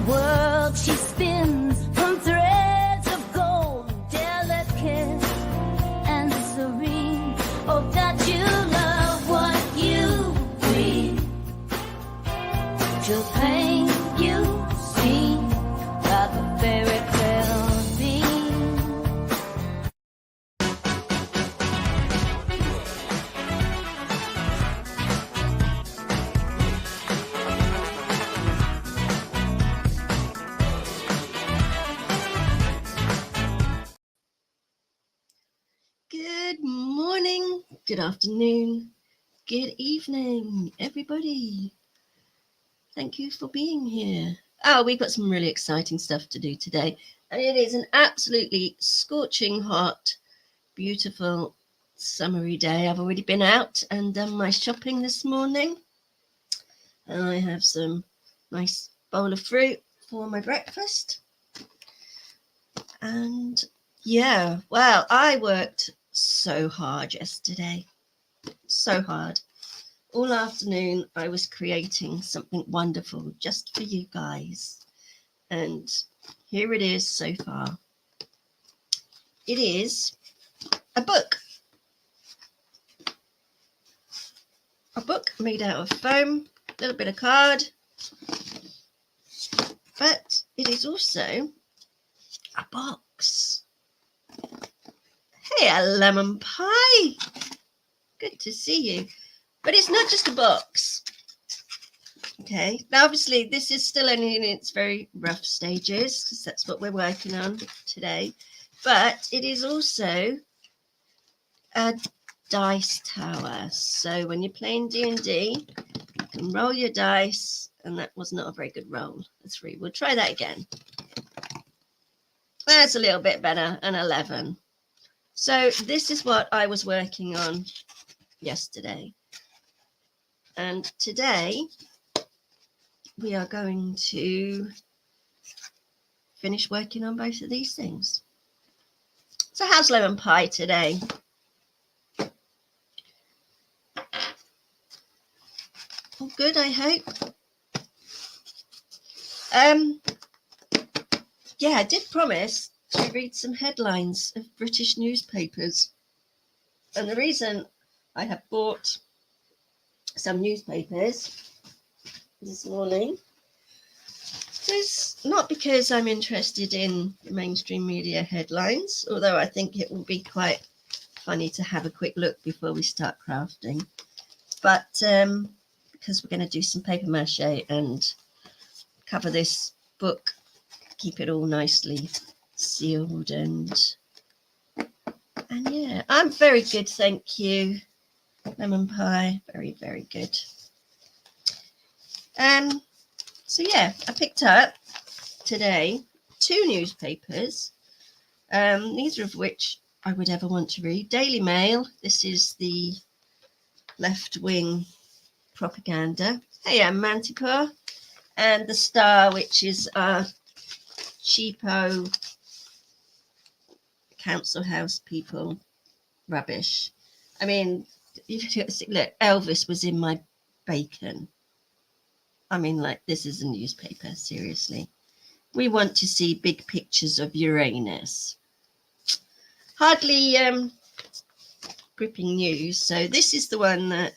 world she spins from threads of gold, delicate and serene. Oh, that you love what you read. She'll paint you scene like a fairy tale scene. Good morning, good afternoon, good evening, everybody. Thank you for being here. Oh, we've got some really exciting stuff to do today. And it is an absolutely scorching hot, beautiful, summery day. I've already been out and done my shopping this morning. And I have some nice bowl of fruit for my breakfast. And yeah, well, I worked so hard yesterday. So hard. All afternoon, I was creating something wonderful just for you guys. And here it is so far. It is a book. A book made out of foam, a little bit of card. But it is also a box. Hey, a lemon pie. Good to see you. But it's not just a box. Okay, now obviously this is still only in its very rough stages because that's what we're working on today. But it is also a dice tower. So when you're playing D&D, you can roll your dice, and that was not a very good roll. A 3. We'll try that again. That's a little bit better, an 11. So this is what I was working on yesterday. And today we are going to finish working on both of these things. So how's lemon pie today? All good, I hope. Yeah, I did promise to read some headlines of British newspapers. And the reason I have bought some newspapers this morning is not because I'm interested in the mainstream media headlines, although I think it will be quite funny to have a quick look before we start crafting, but because we're going to do some paper mache and cover this book, keep it all nicely sealed, and yeah, I'm very good, thank you. Lemon pie, very, very good. So yeah, I picked up today 2 newspapers, neither of which I would ever want to read. Daily Mail, this is the left-wing propaganda. Hey, I'm Manticore. And the Star, which is cheapo council house people rubbish. I mean, look, Elvis was in my bacon. I mean, like, this is a newspaper, seriously. We want to see big pictures of Uranus. Hardly gripping news. So this is the one that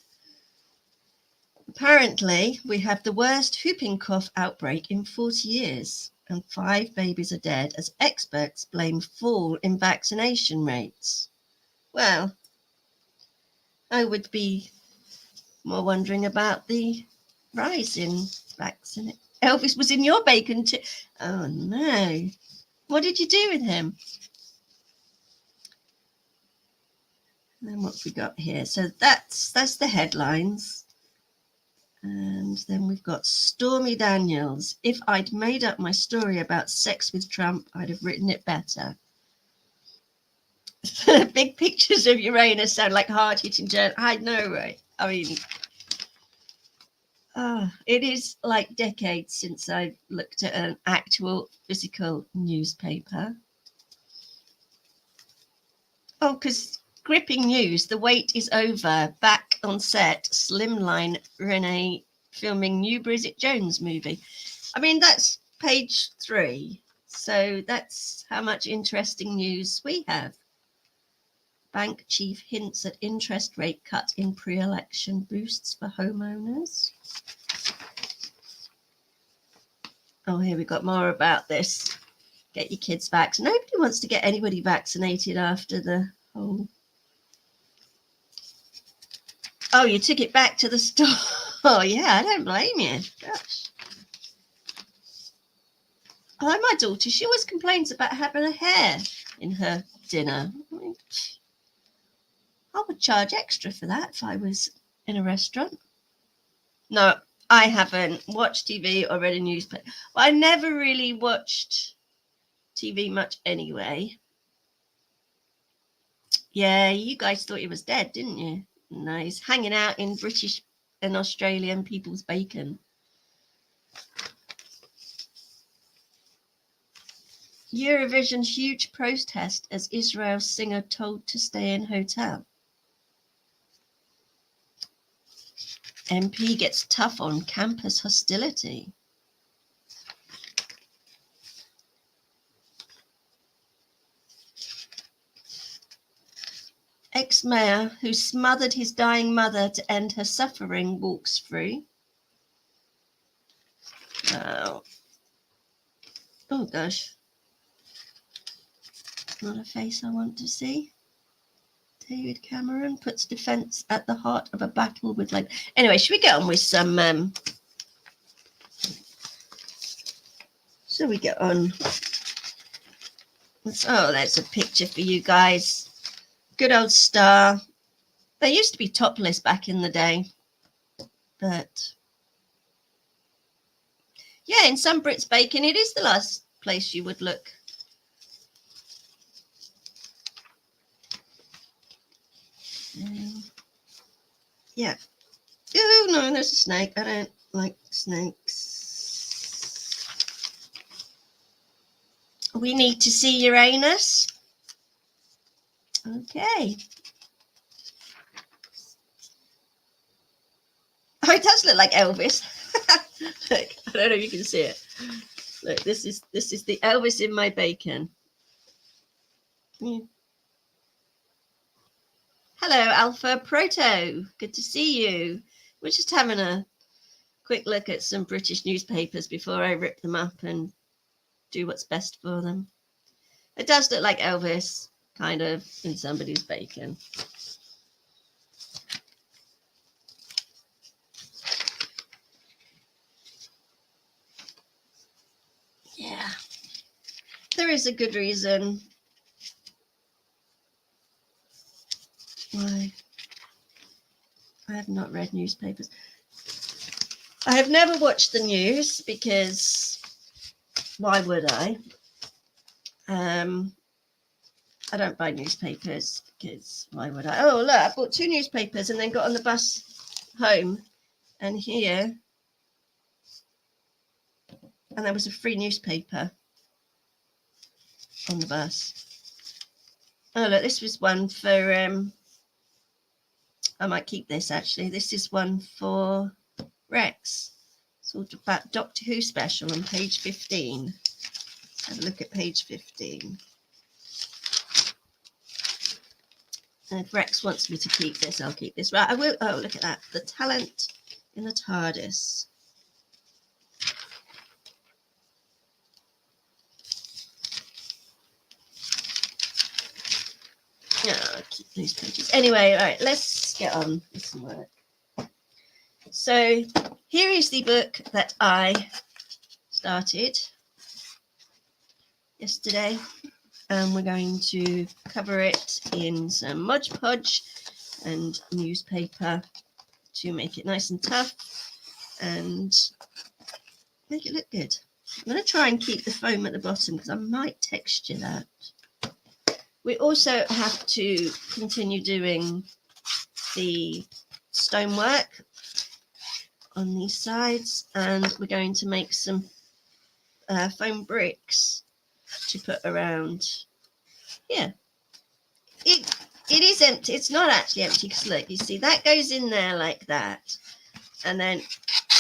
apparently we have the worst whooping cough outbreak in 40 years. And 5 babies are dead as experts blame fall in vaccination rates. Well, I would be more wondering about the rise in vaccine. Elvis was in your bacon too. Oh no. What did you do with him? And then what have we got here? So that's the headlines. And then we've got Stormy Daniels. If I'd made up my story about sex with Trump, I'd have written it better. Big pictures of Uranus sound like hard-hitting journal. I know, right? I mean, it is like decades since I've looked at an actual physical newspaper. Oh, because gripping news, the wait is over. Back on set, Slimline Renee filming new Bridget Jones movie. I mean, that's page 3. So that's how much interesting news we have. Bank chief hints at interest rate cut in pre-election boosts for homeowners. Oh, here we got more about this. Get your kids vaccinated. Nobody wants to get anybody vaccinated after the whole... Oh, you took it back to the store. Oh, yeah, I don't blame you. Gosh. I like my daughter. She always complains about having a hair in her dinner. I would charge extra for that if I was in a restaurant. No, I haven't watched TV or read a newspaper. Well, I never really watched TV much anyway. Yeah, you guys thought he was dead, didn't you? No, he's hanging out in British and Australian people's bacon. Eurovision huge protest as Israel singer told to stay in hotel. MP gets tough on campus hostility. Ex-mayor who smothered his dying mother to end her suffering walks free. Oh gosh. Not a face I want to see. David Cameron puts defence at the heart of a battle with like... Anyway, should we get on with some... So we get on... Oh, that's a picture for you guys. Good old star. They used to be topless back in the day. But... yeah, in some Brits bacon, it is the last place you would look. Yeah. Oh, no, there's a snake. I don't like snakes. We need to see Uranus. Okay. Oh, it does look like Elvis. Look, I don't know if you can see it. Look, this is the Elvis in my bacon. Yeah. Hello, Alpha Proto. Good to see you. We're just having a quick look at some British newspapers before I rip them up and do what's best for them. It does look like Elvis, kind of, in somebody's bacon. Yeah. There is a good reason why I have not read newspapers. I have never watched the news because why would I? I don't buy newspapers because why would I? Oh, look, I bought 2 newspapers and then got on the bus home, and here, and there was a free newspaper on the bus. Oh, look, this was one for, I might keep this actually. This is one for Rex. It's all about Doctor Who special on page 15. Let's have a look at page 15. And if Rex wants me to keep this, I'll keep this. Right, I will. Oh, look at that. The talent in the TARDIS. Yeah, I'll keep these pages. Anyway, all right, let's get on with some work. So here is the book that I started yesterday, and we're going to cover it in some Mod Podge and newspaper to make it nice and tough and make it look good. I'm going to try and keep the foam at the bottom because I might texture that. We also have to continue doing the stonework on these sides, and we're going to make some foam bricks to put around here. It is empty. It's not actually empty because look, you see that goes in there like that, and then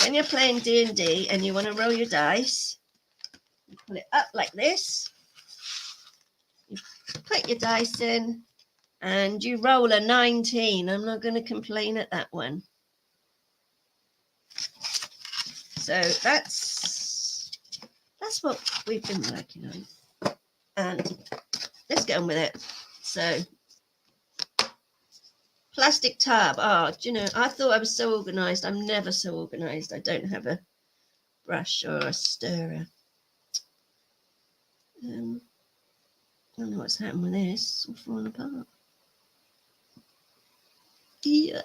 when you're playing D&D and you want to roll your dice, pull it up like this. You put your dice in and you roll a 19. I'm not going to complain at that one. So that's what we've been working on. And let's get on with it. So plastic tub. Oh, do you know, I thought I was so organised. I'm never so organised. I don't have a brush or a stirrer. I don't know what's happened with this. It's all falling apart. Yeah.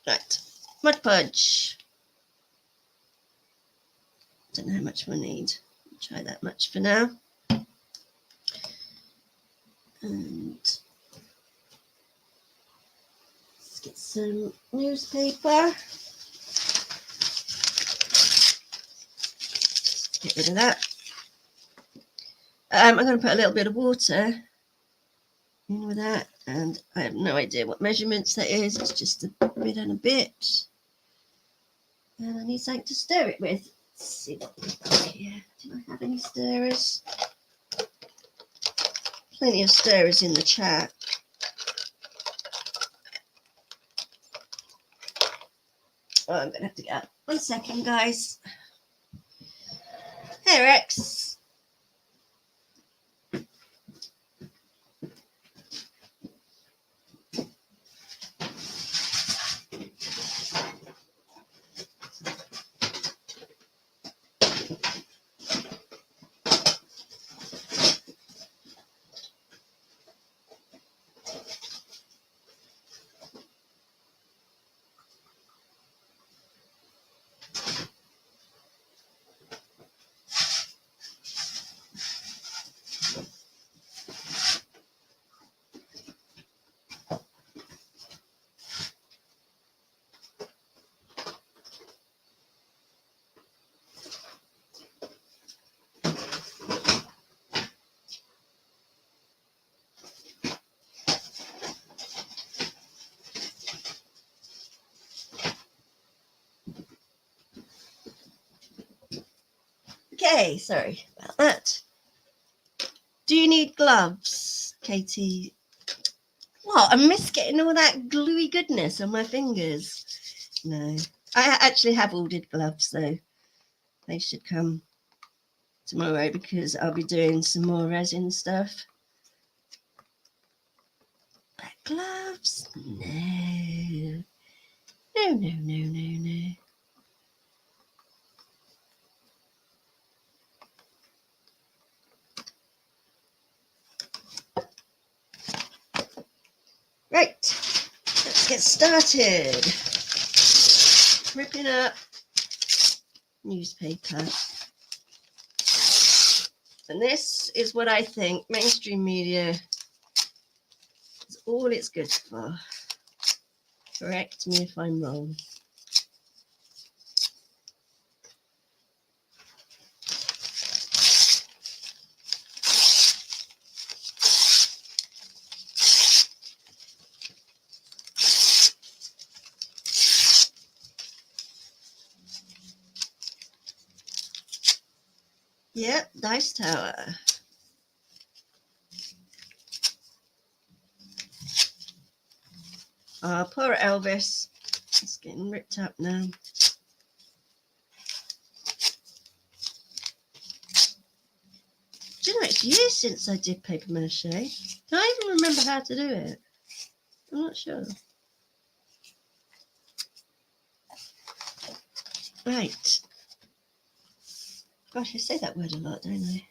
Right. Mud Podge. Don't know how much we'll need. I'll try that much for now. And let's get some newspaper. Get rid of that. I'm going to put a little bit of water in with that, and I have no idea what measurements that is. It's just a bit and a bit. And I need something to stir it with. Let's see what we've got here. Do I have any stirrers? Plenty of stirrers in the chat. Oh, I'm going to have to get up. 1 second, guys. Hey, Rex. Okay, sorry about that. Do you need gloves, Katie? What? I miss getting all that gluey goodness on my fingers. No, I actually have ordered gloves though. They should come tomorrow because I'll be doing some more resin stuff. But gloves? No. No, no, no, no, no. Right, let's get started. Ripping up newspaper. And this is what I think mainstream media is all it's good for. Correct me if I'm wrong. Yep, dice tower. Poor Elvis. It's getting ripped up now. Do you know, it's years since I did paper mache. Do I even remember how to do it? I'm not sure. Right. Gosh, I say that word a lot, don't I?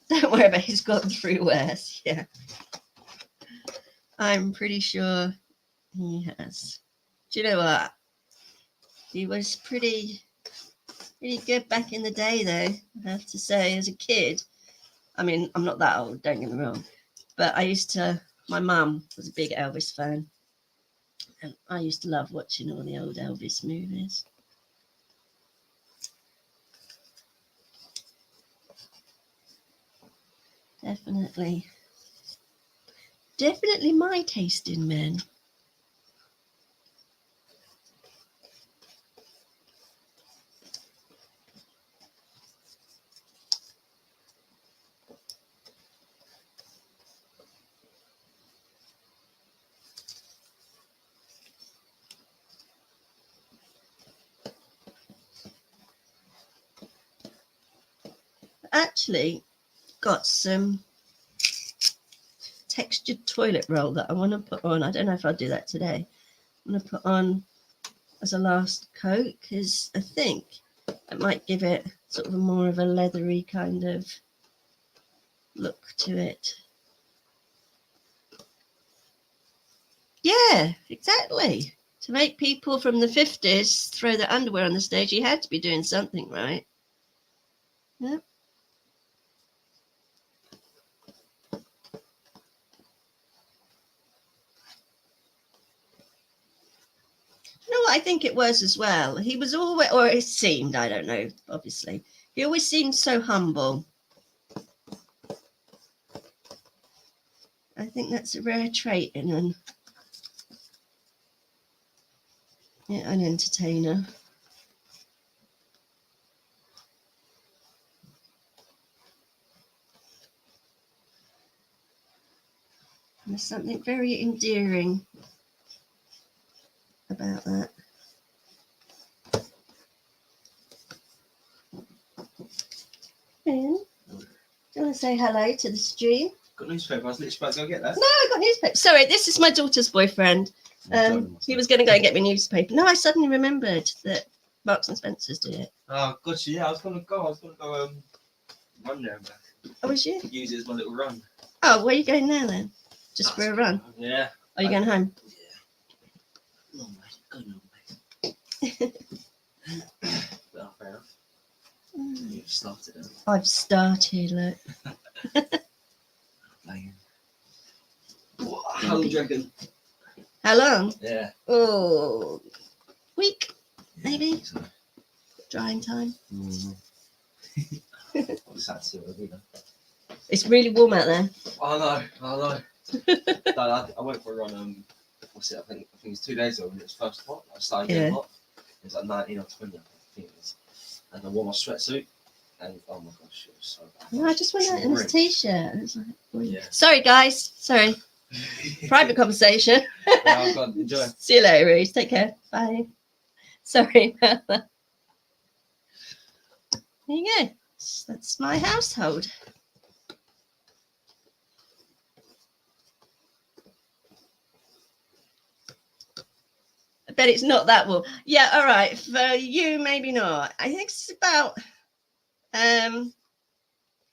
Don't worry about it, he's gone through worse. Yeah. I'm pretty sure he has. Do you know what? He was pretty good back in the day, though, I have to say, as a kid. I mean, I'm not that old, don't get me wrong. But my mum was a big Elvis fan. And I used to love watching all the old Elvis movies. Definitely my taste in men. actually got some textured toilet roll that I want to put on. I don't know if I'll do that today. I'm going to put on as a last coat because I think it might give it sort of a more of a leathery kind of look to it. Yeah, exactly. To make people from the 50s throw their underwear on the stage, you had to be doing something right. Yep. You know what I think it was as well? He was always, or it seemed, I don't know, obviously. He always seemed so humble. I think that's a rare trait in an entertainer. And there's something very endearing about that. Ben, do you want to say hello to the stream? Got newspaper. I was literally about to go get that. No, I got newspaper. Sorry, this is my daughter's boyfriend. He was going to go and get me newspaper. No, I suddenly remembered that Marks and Spencer's do it. Oh, gotcha. Yeah, I was gonna go run there and back. Oh, was you? Use it as my little run. Oh, where are you going now then? Just for a run? Yeah. Are you going home? Yeah. Long way. Go long way. Well, fair enough. You've started it. I've started, look. Playing. How long do you reckon? How long? Yeah. Oh, week, maybe. So, Drying time. I'm sad to see it. It's really warm out there. I know. No, I went for a run. What's it? I think it's 2 days ago when it was first hot. I started getting hot. It was like 19 or 20, I think it was. And I wore my sweatsuit, and oh my gosh, it was so bad. No, I just went out in this t-shirt. It was like, Yeah. Sorry, guys. Sorry. Private conversation. Oh God, enjoy. See you later, Reese. Take care. Bye. Sorry about that. There you go. That's my household. I bet it's not that warm. Yeah, all right. For you, maybe not. I think it's about I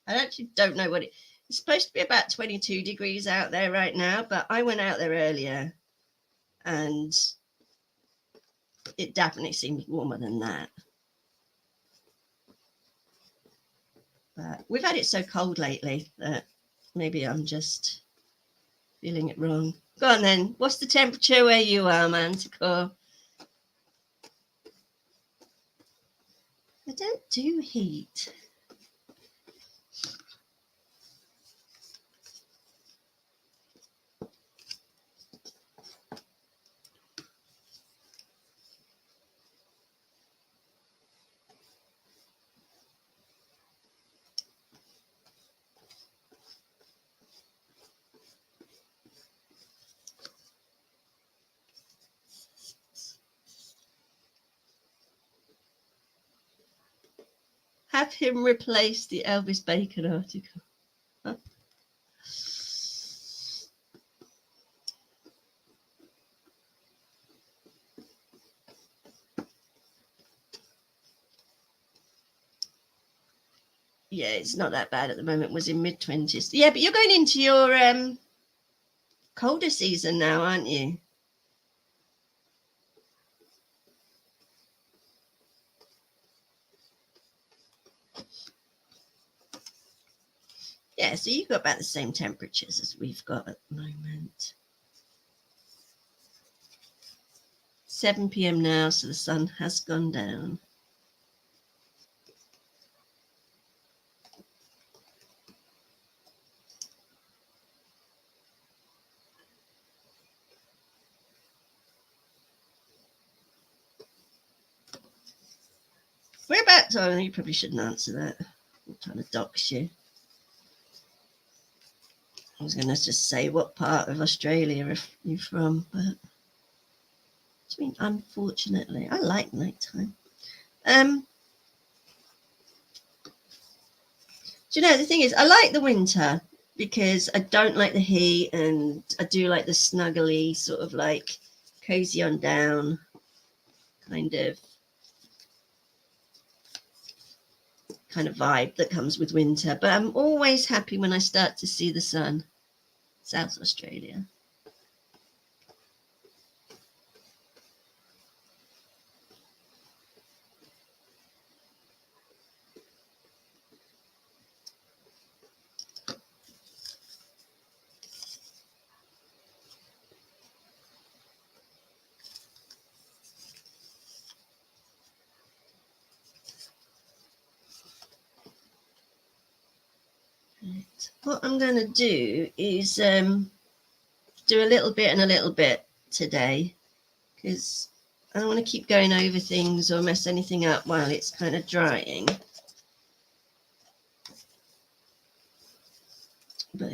actually don't know what it's supposed to be about 22 degrees out there right now, but I went out there earlier and it definitely seems warmer than that. But we've had it so cold lately that maybe I'm just feeling it wrong. Go on then. What's the temperature where you are, Manticore? I don't do heat. Have him replace the Elvis Bacon article. Huh? Yeah, it's not that bad at the moment. It was in mid-20s. Yeah, but you're going into your colder season now, aren't you? Yeah, so you've got about the same temperatures as we've got at the moment. 7 p.m. now, so the sun has gone down. Whereabouts? Oh, you probably shouldn't answer that. I'm trying to dox you. I was going to just say what part of Australia are you from, but I mean, unfortunately, I like nighttime. Do you know, the thing is, I like the winter because I don't like the heat, and I do like the snuggly sort of like cozy on down kind of vibe that comes with winter. But I'm always happy when I start to see the sun. South Australia. Right. What I'm going to do is do a little bit and a little bit today, because I don't want to keep going over things or mess anything up while it's kind of drying. But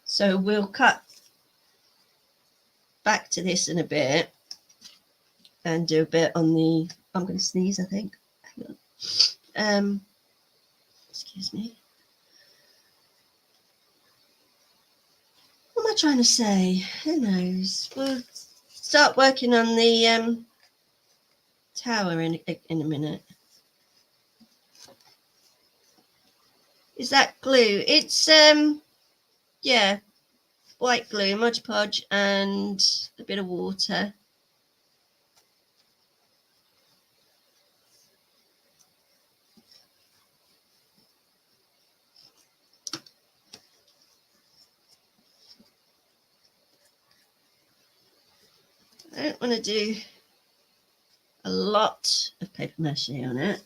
so we'll cut back to this in a bit and do a bit on the, I'm going to sneeze, I think. Hang on. Excuse me. What am I trying to say? Who knows? We'll start working on the tower in a minute. Is that glue? It's yeah, white glue, Mod Podge, and a bit of water. I don't want to do a lot of paper mache on it.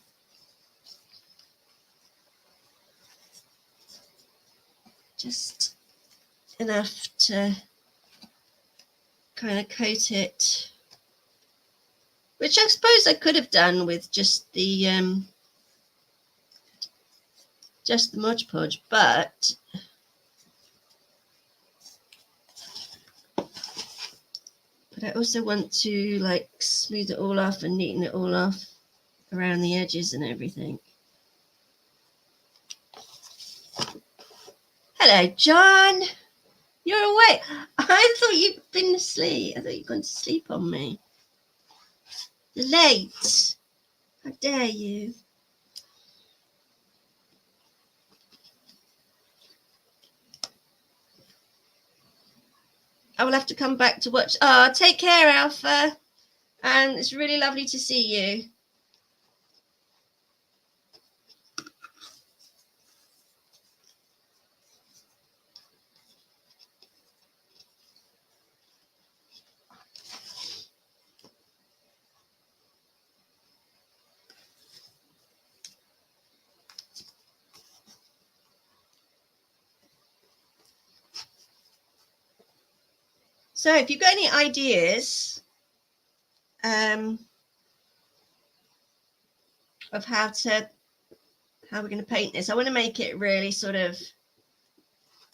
Just enough to kind of coat it, which I suppose I could have done with just the Mod Podge, but I also want to like smooth it all off and neaten it all off around the edges and everything. Hello, John. You're awake. I thought you'd been asleep. I thought you'd gone to sleep on me. You're late. How dare you? I will have to come back to watch. Oh, take care, Alpha. And it's really lovely to see you. So if you've got any ideas of how we're going to paint this, I want to make it really sort of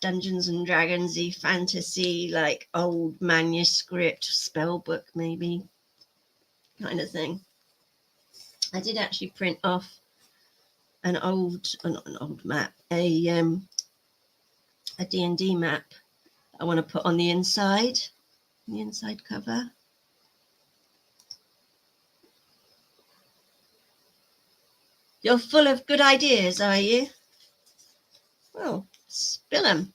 Dungeons and Dragons-y, fantasy, like old manuscript, spell book maybe, kind of thing. I did actually print off not an old map, a D&D map I want to put on the inside cover. You're full of good ideas, are you? Well, spill them.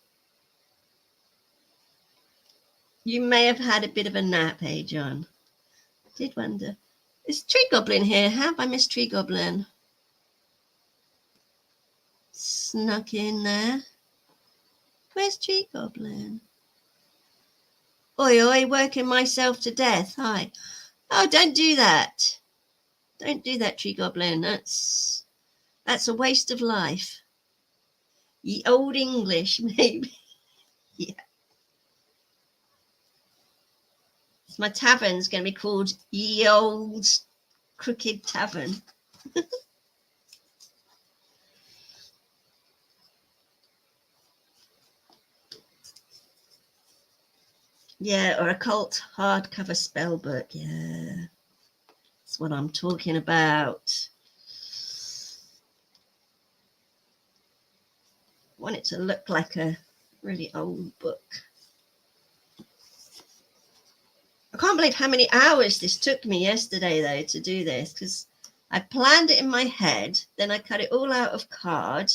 You may have had a bit of a nap, eh, John? I did wonder. Is Tree Goblin here? Have I missed Tree Goblin? Snuck in there. Where's Tree Goblin? Oi, oi, working myself to death. Hi. Oh, don't do that. Don't do that, Tree Goblin. That's a waste of life. Ye old English, maybe. Yeah. My tavern's going to be called Ye Old Crooked Tavern. Yeah, or a cult hardcover spell book. Yeah, that's what I'm talking about. I want it to look like a really old book. I can't believe how many hours this took me yesterday, though, to do this, because I planned it in my head, then I cut it all out of card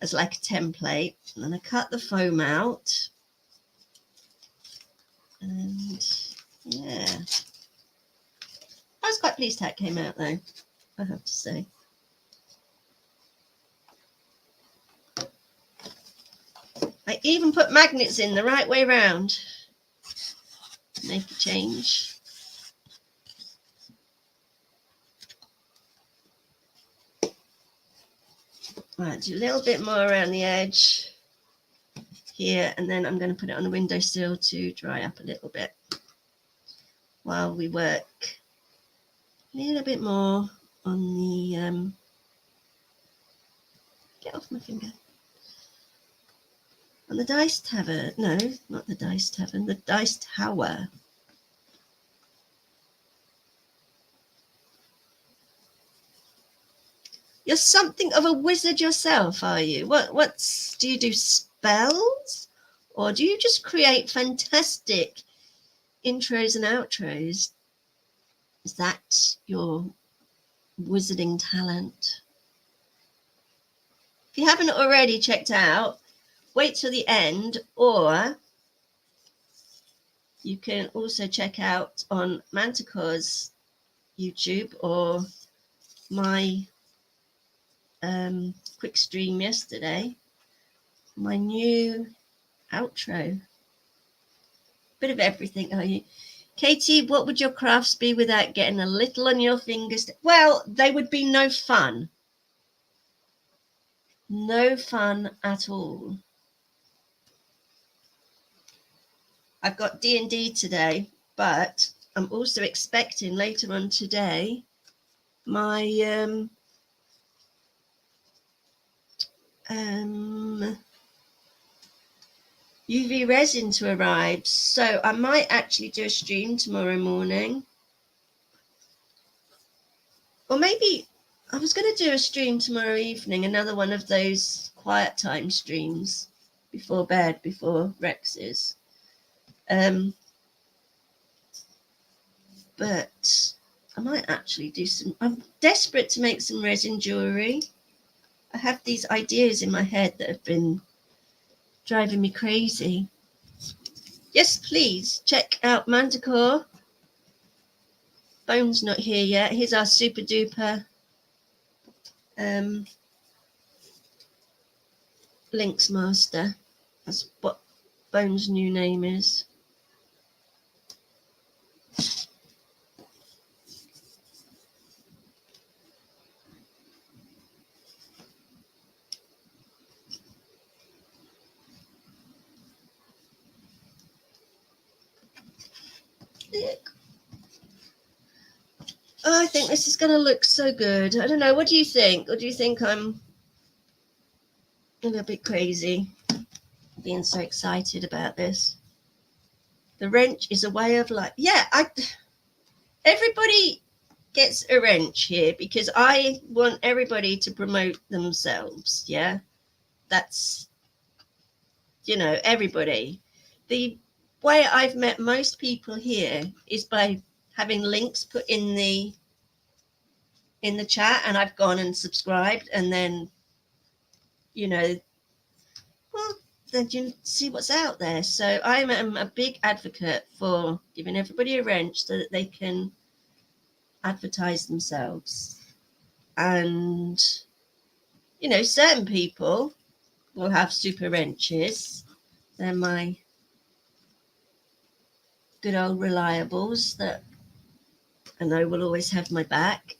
as like a template, and then I cut the foam out, and yeah. I was quite pleased how it came out, though, I have to say. I even put magnets in the right way round. Make a change. Right, do a little bit more around the edge here, and then I'm going to put it on the windowsill to dry up a little bit while we work a little bit more on the get off my finger, on the dice tavern. No, not the dice tavern, the dice tower. You're something of a wizard yourself, are you? What's do you do spells, or do you just create fantastic intros and outros? Is that your wizarding talent? If you haven't already checked out, wait till the end, or you can also check out on Manticore's YouTube or my quick stream yesterday, my new outro. Bit of everything, are you? Katie, what would your crafts be without getting a little on your fingers? Well, they would be no fun. No fun at all. I've got D&D today, but I'm also expecting later on today my UV resin to arrive, so I might actually do a stream tomorrow morning, or maybe I was going to do a stream tomorrow evening, another one of those quiet time streams before bed, before Rex's, but I might actually do some. I'm desperate to make some resin jewelry. I have these ideas in my head that have been driving me crazy. Yes, please check out Manticore. Bone's not here yet. Here's our super duper Links Master. That's what Bone's new name is. Look. Oh, I think this is going to look so good. I don't know. What do you think? Or do you think I'm a little bit crazy being so excited about this? The wrench is a way of life. Yeah, everybody gets a wrench here because I want everybody to promote themselves. Yeah, that's, everybody. The way I've met most people here is by having links put in the chat, and I've gone and subscribed, and then well, then you see what's out there. So I am a big advocate for giving everybody a wrench so that they can advertise themselves. And certain people will have super wrenches. They're my good old reliables that I know will always have my back.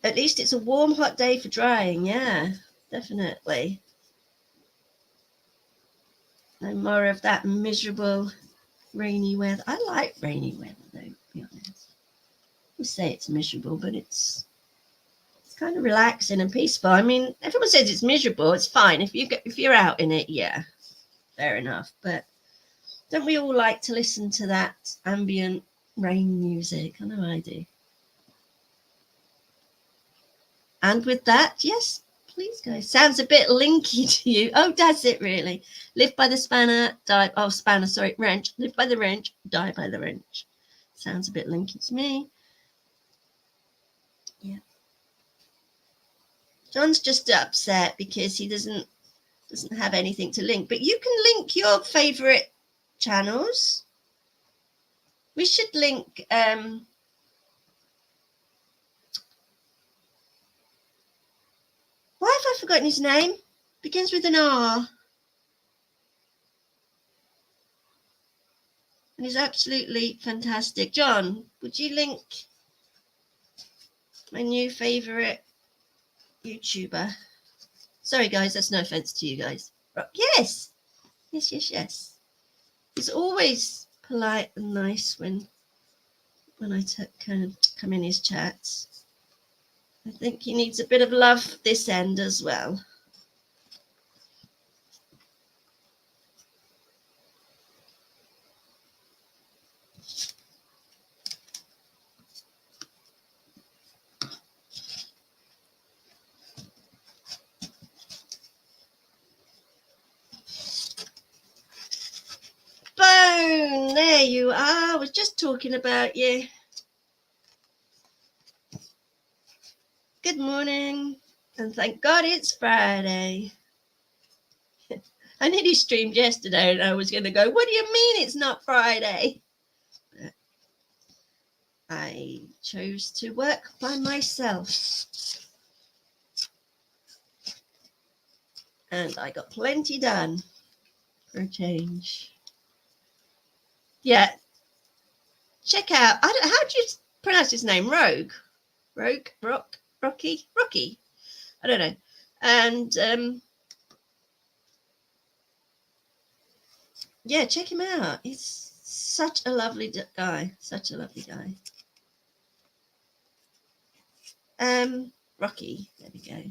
At least it's a warm, hot day for drying. Yeah, definitely. No more of that miserable rainy weather. I like rainy weather, though, to be honest. We say it's miserable, but it's kind of relaxing and peaceful. I mean, everyone says it's miserable. It's fine if you're out in it. Yeah, fair enough. But don't we all like to listen to that ambient rain music? I know I do. And with that, yes, please go. Sounds a bit linky to you. Oh, does it really? Live by the spanner, die. Oh, spanner, sorry, wrench. Live by the wrench, die by the wrench. Sounds a bit linky to me. Yeah. John's just upset because he doesn't have anything to link. But you can link your favourite channels. We should link. Why have I forgotten his name? Begins with an R. And he's absolutely fantastic. John, would you link my new favourite YouTuber? Sorry, guys, that's no offence to you guys. Yes. Yes. He's always polite and nice when I kind of come in his chats. I think he needs a bit of love this end as well. Bone, there you are. I was just talking about you. Good morning, and thank God it's Friday. I nearly streamed yesterday and I was going to go, what do you mean it's not Friday? But I chose to work by myself. And I got plenty done for a change. Yeah. Check out, how do you pronounce his name? Rocky? I don't know. And yeah, check him out. He's such a lovely guy. Rocky, there we go.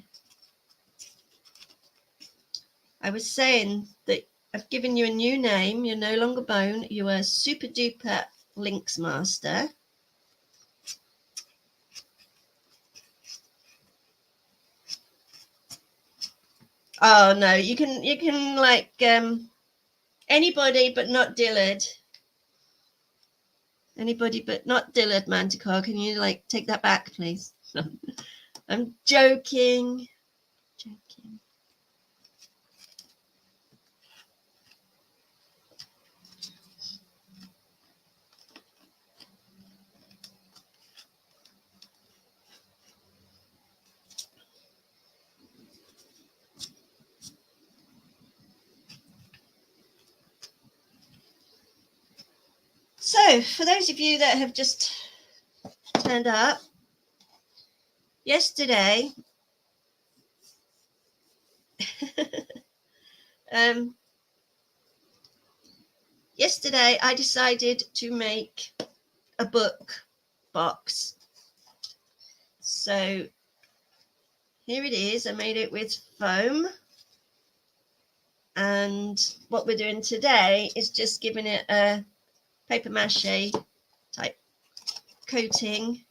I was saying that I've given you a new name. You're no longer Bone. You are Super Duper Links Master. Oh no, you can like anybody but not Dillard. Anybody but not Dillard, Manticore. Can you like take that back, please? I'm joking. So, for those of you that have just turned up, yesterday, yesterday I decided to make a book box. So here it is. I made it with foam. And what we're doing today is just giving it a paper mache type coating.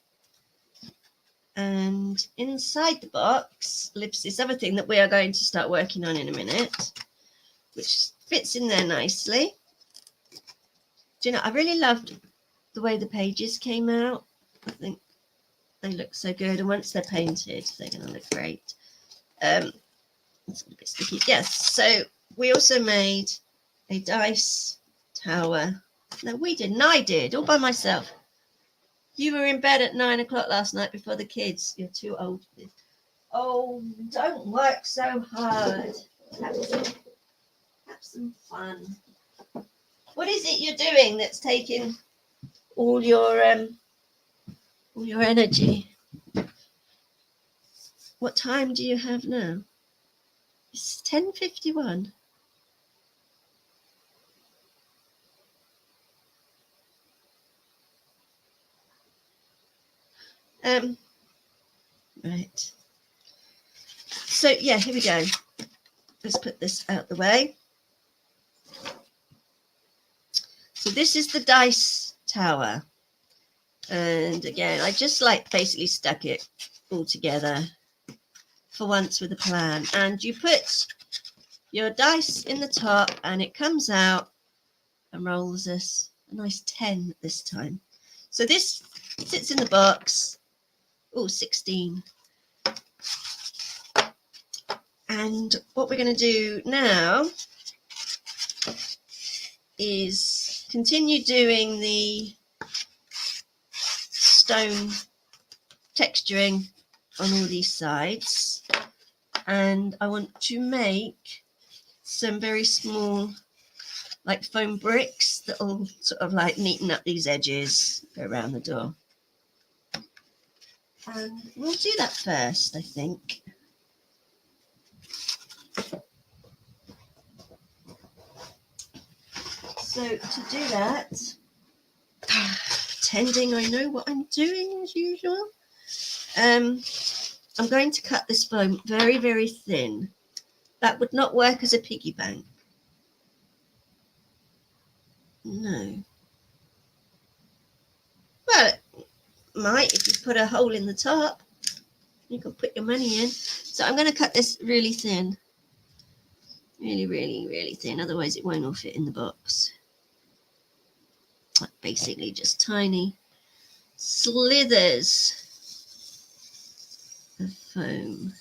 And inside the box lives this other thing that we are going to start working on in a minute, which fits in there nicely. Do you know, I really loved the way the pages came out. I think they look so good. And once they're painted, they're going to look great. It's a bit sticky. Yes, so we also made a dice tower. No, we didn't. I did, all by myself. You were in bed at 9 o'clock last night before the kids. You're too old for this. Oh, don't work so hard. Have some fun. What is it you're doing that's taking all your energy? What time do you have now? It's 10:51. Right. So yeah, here we go. Let's put this out the way. So this is the dice tower. And again, I just like basically stuck it all together for once with a plan. And you put your dice in the top and it comes out and rolls us a nice 10 this time. So this sits in the box. Oh, 16. And what we're going to do now is continue doing the stone texturing on all these sides. And I want to make some very small like foam bricks that will sort of like neaten up these edges, go around the door. And we'll do that first, I think. So to do that, pretending I know what I'm doing as usual, I'm going to cut this foam very, very thin. That would not work as a piggy bank. No. Well, it might if you put a hole in the top. You can put your money in. So I'm going to cut this really thin. Really, really, really thin. Otherwise it won't all fit in the box. Like basically just tiny slithers of foam.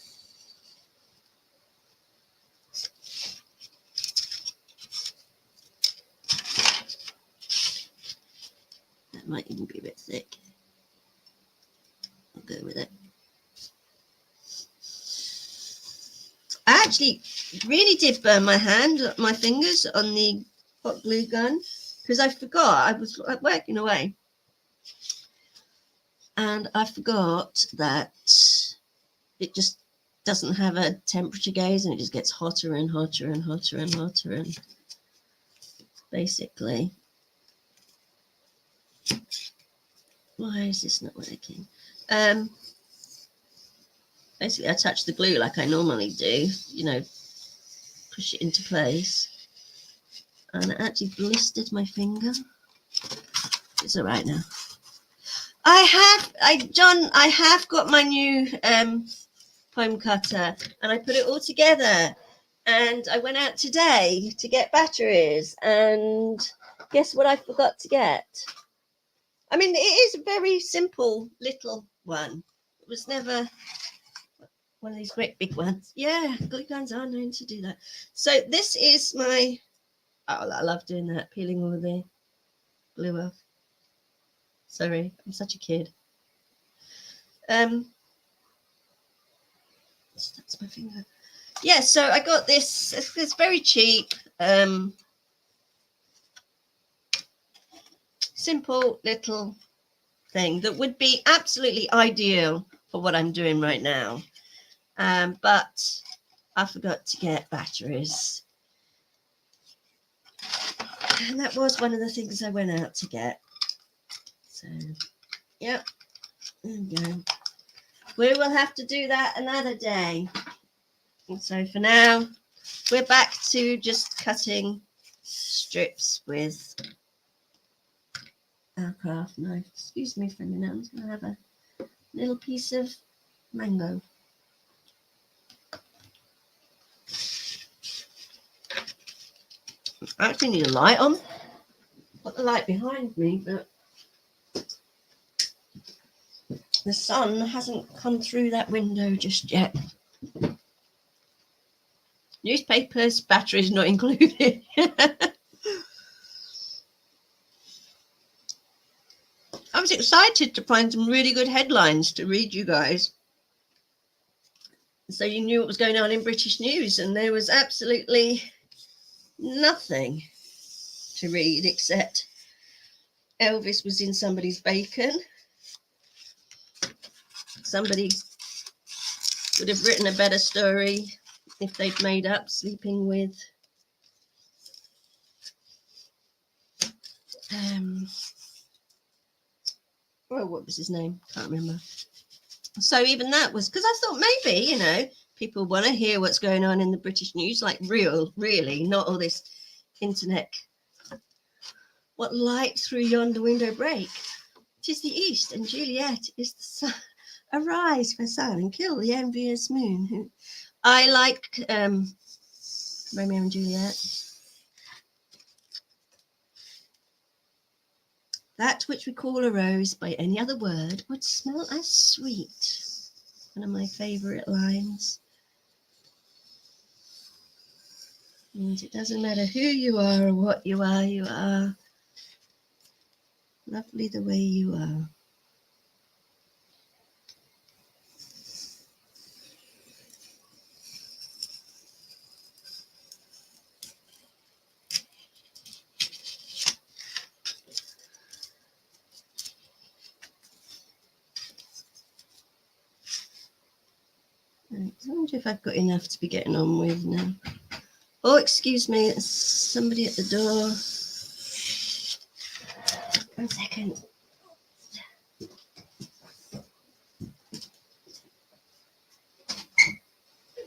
That might even be a bit thick. I'll go with it. I actually really did burn my fingers on the hot glue gun because I forgot. I was working away and I forgot that it just doesn't have a temperature gauge and it just gets hotter and hotter and hotter and hotter and basically. Why is this not working? Basically, I touch the glue like I normally do, you know, push it into place. And it actually blistered my finger. It's all right now. John, I have got my new foam cutter and I put it all together. And I went out today to get batteries. And guess what I forgot to get? I mean, it is a very simple little one. It was never one of these great big ones. Yeah, glue guns are known to do that. So this is my, oh, I love doing that, peeling all of the glue off. Sorry, I'm such a kid. That's my finger. Yeah, so I got this, it's very cheap. Simple little thing that would be absolutely ideal for what I'm doing right now. But I forgot to get batteries. And that was one of the things I went out to get. So, yep, there we go. We will have to do that another day. And so for now, we're back to just cutting strips with our craft knife. Excuse me for a minute, I'm going to have a little piece of mango. I actually need a light on. Got the light behind me, but the sun hasn't come through that window just yet. Newspapers, batteries not included. I was excited to find some really good headlines to read you guys. So you knew what was going on in British news, and there was absolutely nothing to read except Elvis was in somebody's bacon. Somebody would have written a better story if they'd made up sleeping with oh, what was his name? Can't remember. So even that was because I thought maybe, you know, people want to hear what's going on in the British news, like real, really, not all this internet. What light through yonder window break? 'Tis the east, and Juliet is the sun. Arise, fair sun, and kill the envious moon. I like Romeo and Juliet. That which we call a rose by any other word would smell as sweet. One of my favourite lines. Means it doesn't matter who you are or what you are lovely the way you are. Right, I wonder if I've got enough to be getting on with now. Oh, excuse me, there's somebody at the door. 1 second.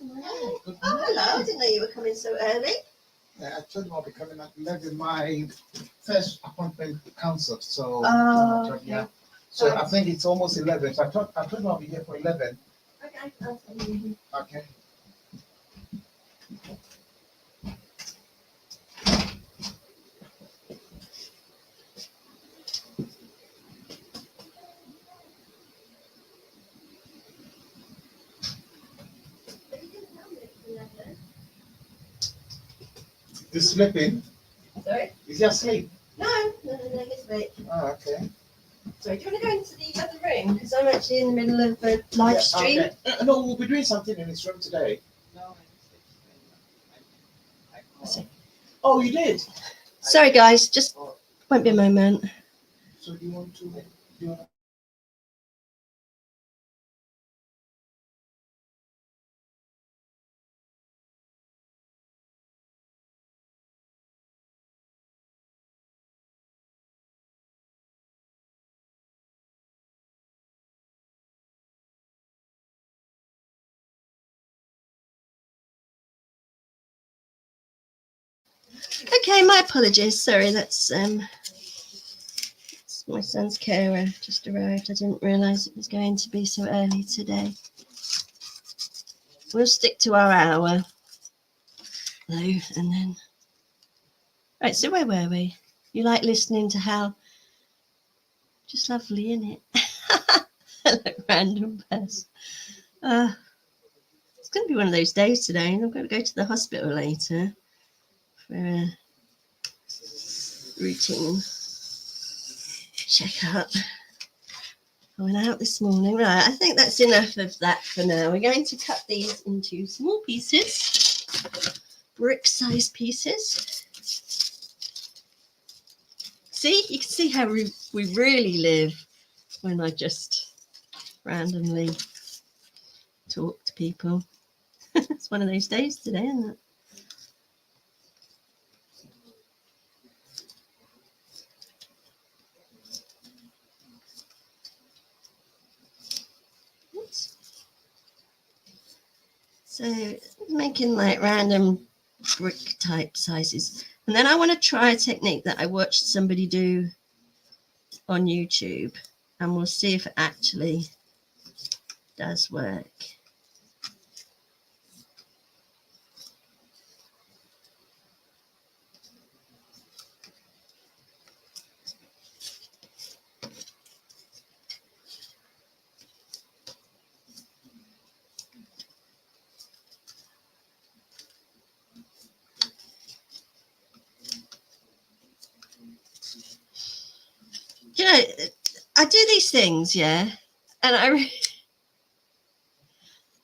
Oh, hello, I didn't know you were coming so early. Yeah, I told him I'll be coming at 11. My first appointment cancelled, so Oh, yeah. okay. So I think it's almost 11. So I told him I'll be here for 11. Okay, I'll tell you. Okay. He's sleeping. Sorry? Is he asleep? No, he's awake. Oh, okay. Sorry, do you want to go into the other room? Because I'm actually in the middle of a live Yeah, stream. okay. No, we'll be doing something in his room today. See. Oh, you did? Sorry, guys, just won't be a moment. So do you want to? Do you want to Okay, my apologies. Sorry, that's my son's carer just arrived. I didn't realise it was going to be so early today. We'll stick to our hour, though, and then. Right, so where were we? You like listening to Hal? Just lovely, isn't it? Random person. It's going to be one of those days today, and I'm going to go to the hospital later for a routine checkup. I went out this morning. Right, I think that's enough of that for now. We're going to cut these into small pieces, brick-sized pieces. See, you can see how we really live when I just randomly talk to people. It's one of those days today, isn't it? Oops. So making like random brick type sizes. And then I want to try a technique that I watched somebody do on YouTube, and we'll see if it actually does work. You know, I do these things, yeah, and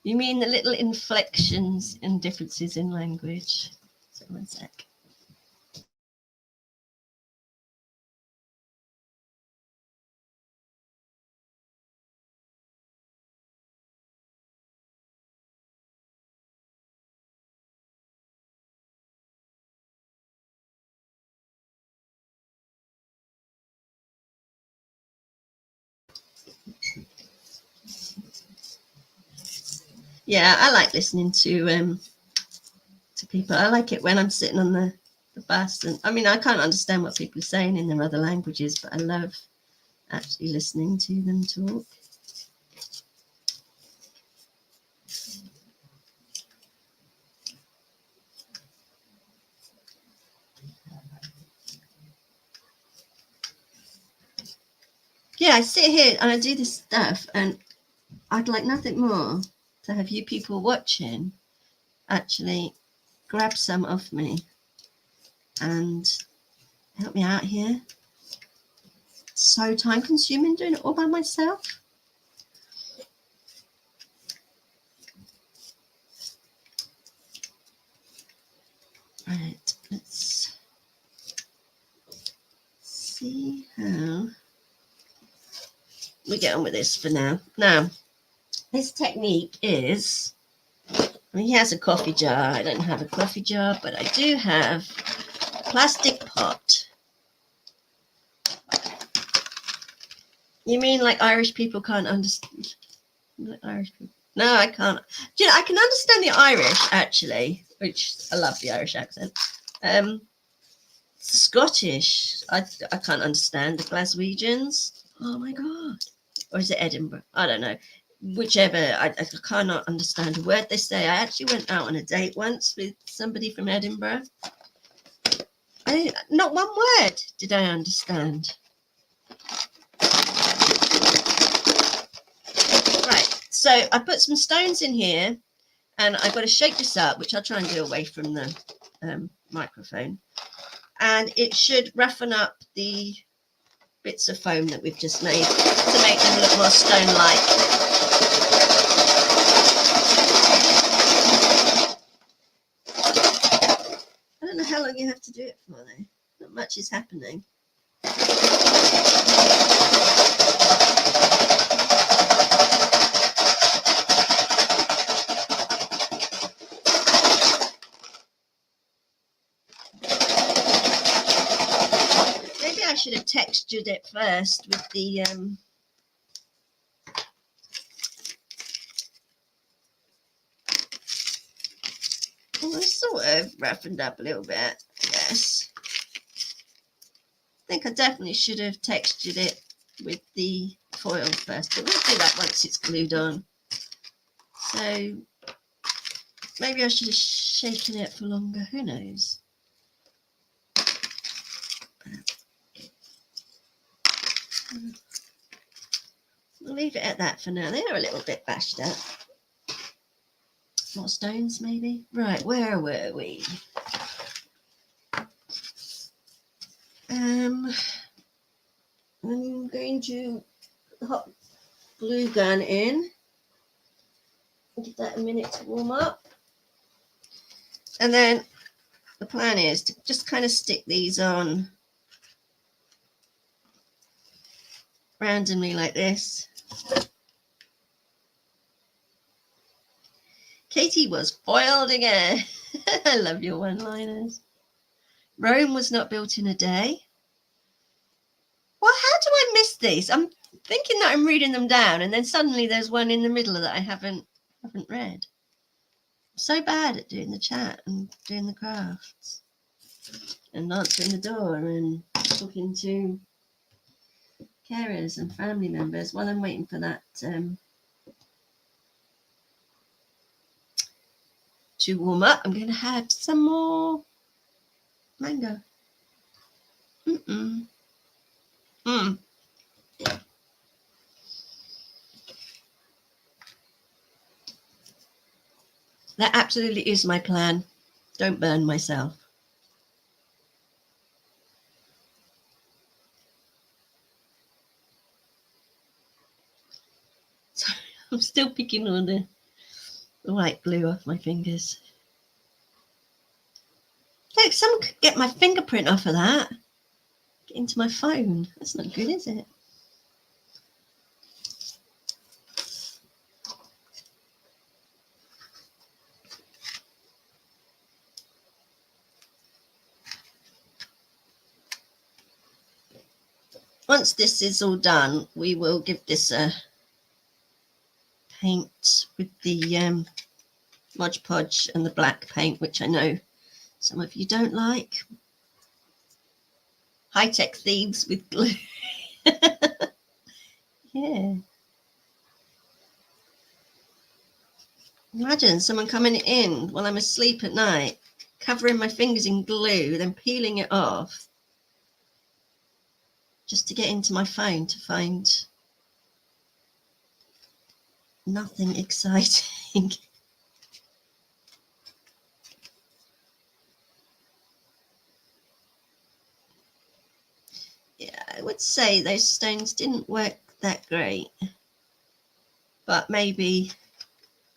you mean the little inflections and differences in language? So 1 sec. Yeah, I like listening to people. I like it when I'm sitting on the bus, and I mean, I can't understand what people are saying in their other languages, but I love actually listening to them talk. Yeah, I sit here and I do this stuff, and I'd like nothing more to have you people watching actually grab some off me and help me out here. It's so time consuming doing it all by myself. Right, let's see how we get on with this for now. Now, this technique is, I mean, he has a coffee jar. I don't have a coffee jar, but I do have a plastic pot. You mean like Irish people can't understand? Like Irish people? No, I can't. Do you know, I can understand the Irish actually, which I love the Irish accent. Scottish, I can't understand. The Glaswegians, oh my god, or is it Edinburgh? I don't know. Whichever, I cannot understand a word they say. I actually went out on a date once with somebody from Edinburgh. Not one word did I understand. Right, so I put some stones in here, and I've got to shake this up, which I'll try and do away from the microphone. And it should roughen up the bits of foam that we've just made to make them look more stone-like. I don't know how long you have to do it for though. Not much is happening. Maybe I should have textured it first with the well, it's sort of roughened up a little bit, I guess. I think I definitely should have textured it with the foil first, but we'll do that once it's glued on. So maybe I should have shaken it for longer, who knows? We'll leave it at that for now. They are a little bit bashed up. More stones, maybe? Right, where were we? I'm going to put the hot glue gun in. Give that a minute to warm up. And then the plan is to just kind of stick these on randomly like this. Katie was foiled again. I love your one-liners. Rome was not built in a day. Well, how do I miss these? I'm thinking that I'm reading them down, and then suddenly there's one in the middle that I haven't read. I'm so bad at doing the chat and doing the crafts and answering the door and talking to carers and family members while I'm waiting for that to warm up. I'm going to have some more mango. That absolutely is my plan. Don't burn myself. Sorry, I'm still picking all the white glue off my fingers. Look, someone could get my fingerprint off of that. Get into my phone. That's not good, is it? Once this is all done, we will give this a paint with the Mod Podge and the black paint, which I know some of you don't like. High-tech thieves with glue. Yeah. Imagine someone coming in while I'm asleep at night, covering my fingers in glue, then peeling it off, just to get into my phone to find nothing exciting. Yeah, I would say those stones didn't work that great, but maybe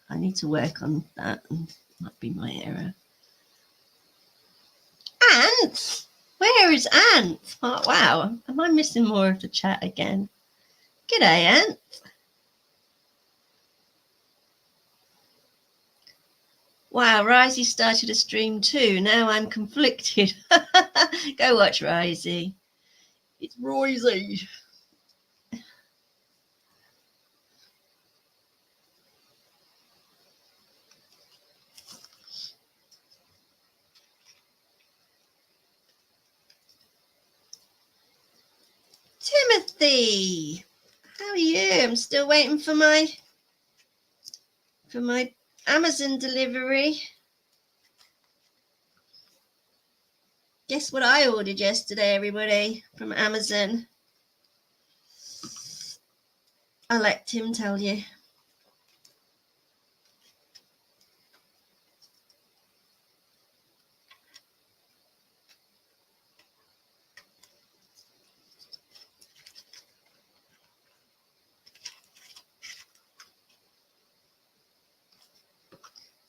I need to work on that, and might be my error. Ant! Where is Ant? Oh, wow, am I missing more of the chat again? G'day, Ant. Wow, Risey started a stream too. Now I'm conflicted. Go watch Risey. It's Risey. Timothy, how are you? I'm still waiting for my Amazon delivery. Guess what I ordered yesterday, everybody, from Amazon? I'll let Tim tell you.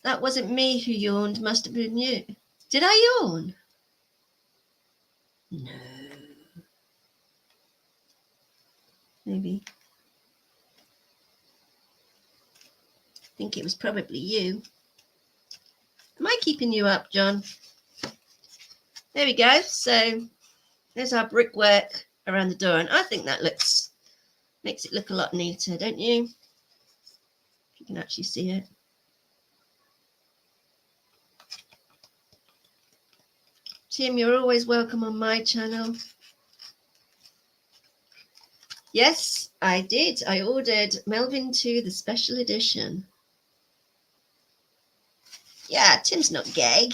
That wasn't me who yawned, must have been you. Did I yawn? No. Maybe. I think it was probably you. Am I keeping you up, John? There we go. So there's our brickwork around the door, and I think that makes it look a lot neater, don't you? If you can actually see it. Tim, you're always welcome on my channel. Yes, I did. I ordered Melvin 2, the special edition. Yeah, Tim's not gay.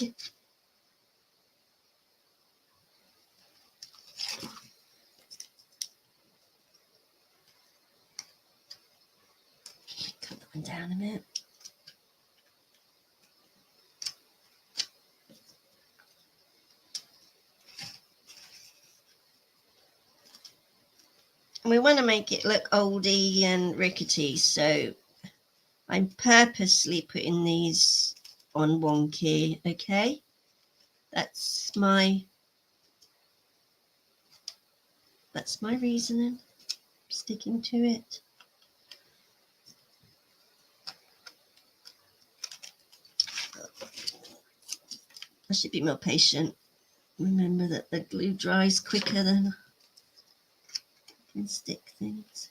Cut that one down a minute. And we want to make it look oldie and rickety, so I'm purposely putting these on wonky, okay? That's my reasoning. Sticking to it. I should be more patient. Remember that the glue dries quicker than I can stick things.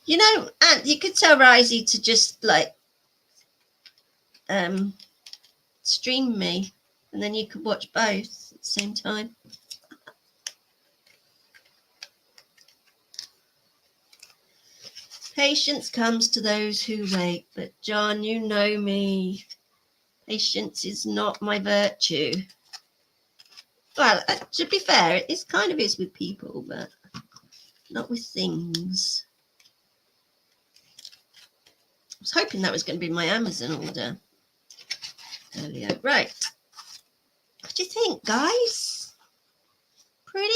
You know, and you could tell Risey to just like stream me, and then you could watch both at the same time. Patience comes to those who wait, but John, you know me. Patience is not my virtue. Well, to be fair, it kind of is with people, but not with things. I was hoping that was going to be my Amazon order earlier. Right. What do you think, guys? Pretty?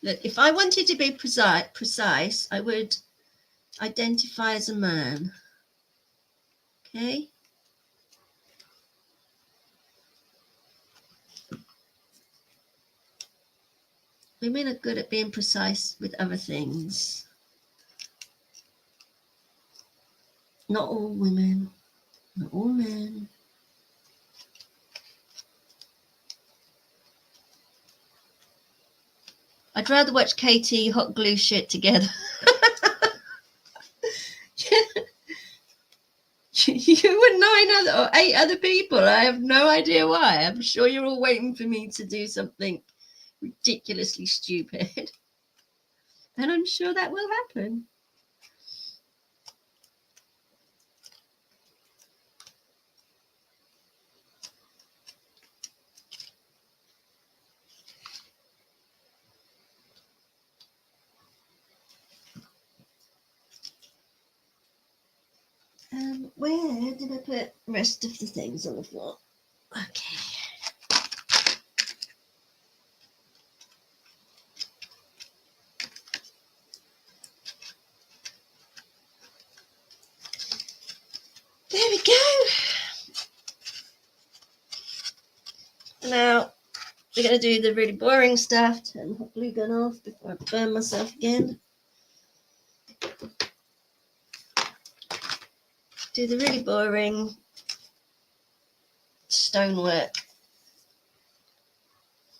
Look, if I wanted to be precise, I would identify as a man. Okay? Women are good at being precise with other things. Not all women, not all men. I'd rather watch Katie hot glue shit together. You and 8 other people. I have no idea why. I'm sure you're all waiting for me to do something ridiculously stupid. And I'm sure that will happen. Where did I put the rest of the things on the floor? Okay. There we go. Now we're going to do the really boring stuff. Turn the hot glue gun off before I burn myself again. Do the really boring stonework.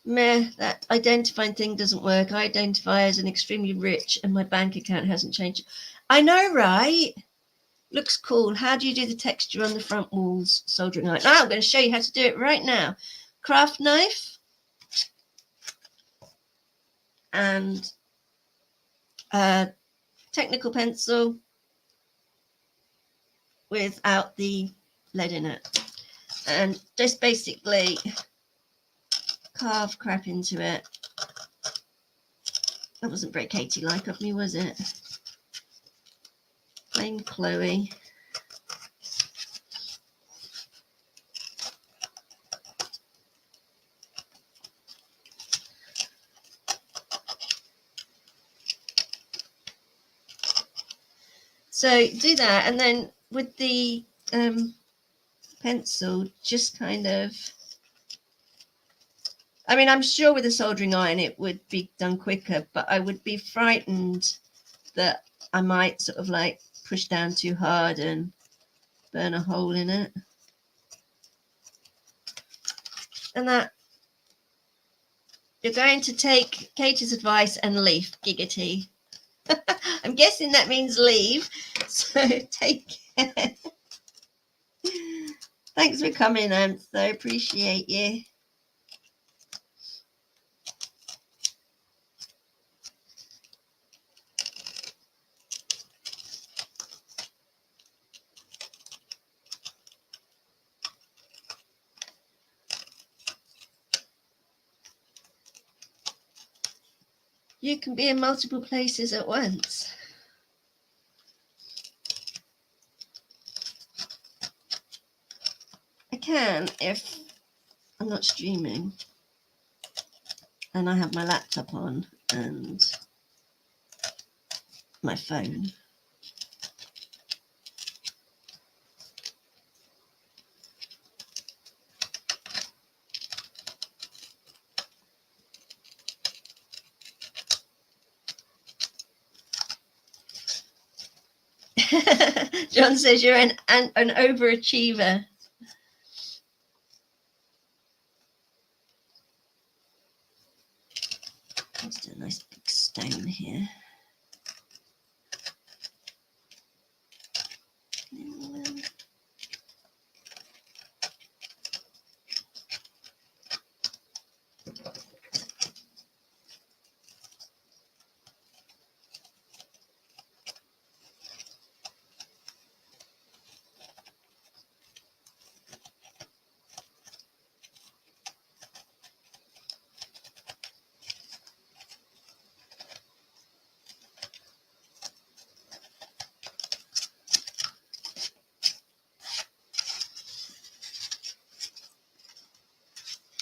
Meh, that identifying thing doesn't work. I identify as an extremely rich and my bank account hasn't changed. I know, right? Looks cool. How do you do the texture on the front walls? Soldering iron. I'm going to show you how to do it right now. Craft knife and a technical pencil without the lead in it. And just basically carve crap into it. That wasn't very Katie-like of me, was it? Plain Chloe. So do that, and then with the pencil, just kind of, I mean, I'm sure with a soldering iron it would be done quicker, but I would be frightened that I might sort of like push down too hard and burn a hole in it. And that you're going to take Katie's advice and leave, giggity. I'm guessing that means leave, so take care. Thanks for coming, Ants. I appreciate you. You can be in multiple places at once. I can if I'm not streaming and I have my laptop on and my phone. John says you're an overachiever. Let's do a nice big stone here.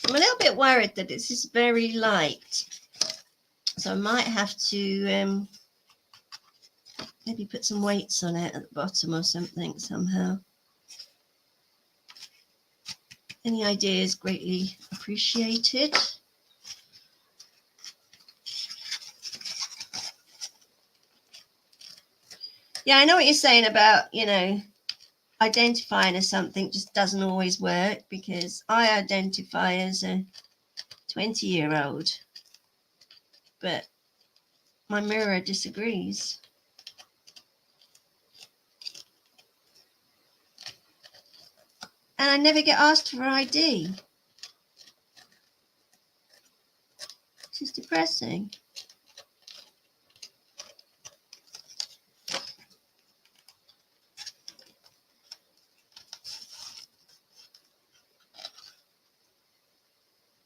I'm a little bit worried that this is very light, so I might have to maybe put some weights on it at the bottom or something somehow. Any ideas greatly appreciated. Yeah, I know what you're saying about, identifying as something just doesn't always work, because I identify as a 20-year-old, but my mirror disagrees. And I never get asked for ID. Which is depressing.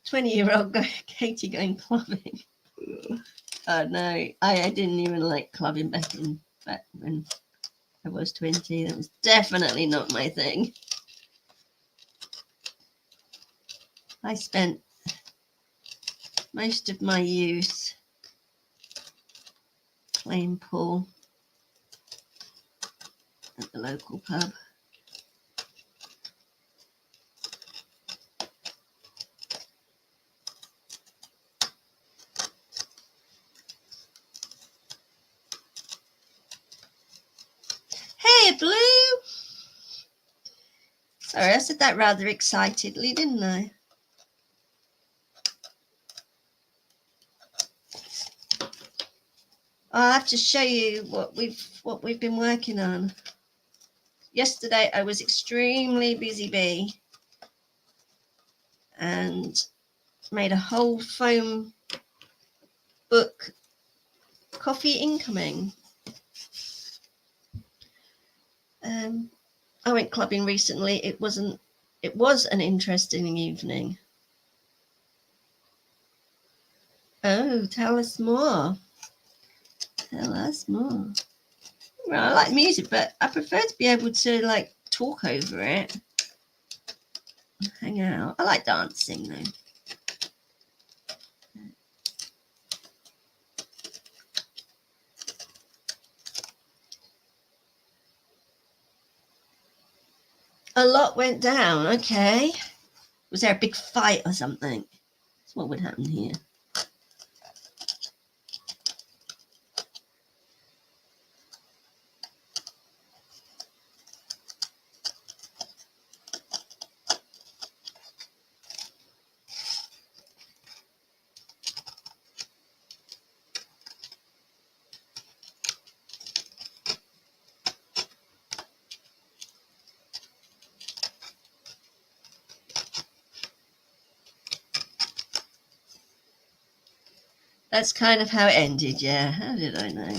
"20-year-old Katie going clubbing." Oh no, I didn't even like clubbing back when I was 20. That was definitely not my thing. I spent most of my youth playing pool at the local pub. Hey, Blue! Sorry, I said that rather excitedly, didn't I? I'll have to show you what we've been working on. Yesterday I was extremely busy bee and made a whole foam book, Coffee Incoming. I went clubbing recently. It was an interesting evening. Oh, tell us more. Tell us more. Well, I like music, but I prefer to be able to talk over it. Hang out. I like dancing though. A lot went down. Okay. Was there a big fight or something? That's what would happen here. That's kind of how it ended, yeah. How did I know?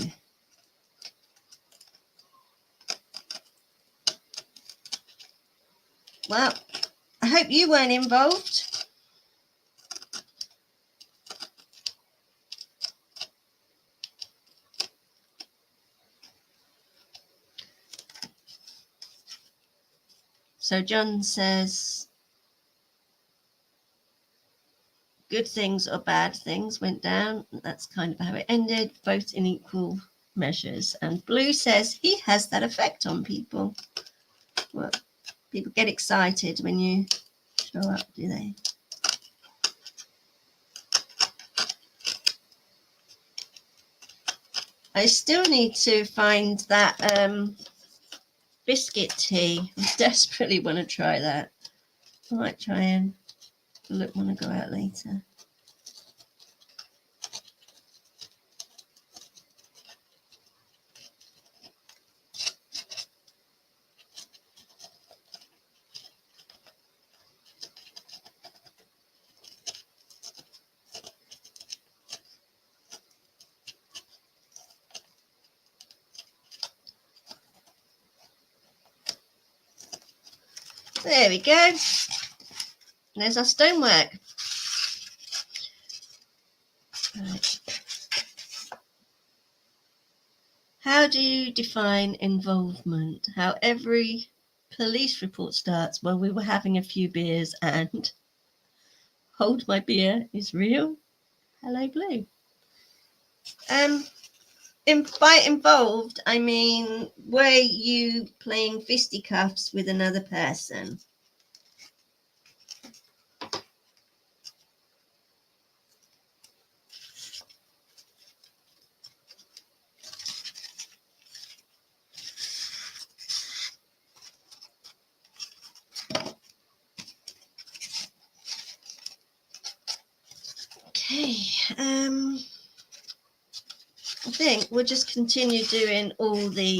Well, I hope you weren't involved. So John says, good things or bad things went down. That's kind of how it ended, both in equal measures. And Blue says he has that effect on people. Well, people get excited when you show up, do they? I still need to find that biscuit tea. I desperately want to try that. I might try and look when I go out later. There we go. There's our stonework. Right. How do you define involvement? How every police report starts, well, we were having a few beers and hold my beer is real. Hello, Blue. By involved, I mean, were you playing fisticuffs with another person? Okay. I think we'll just continue doing all the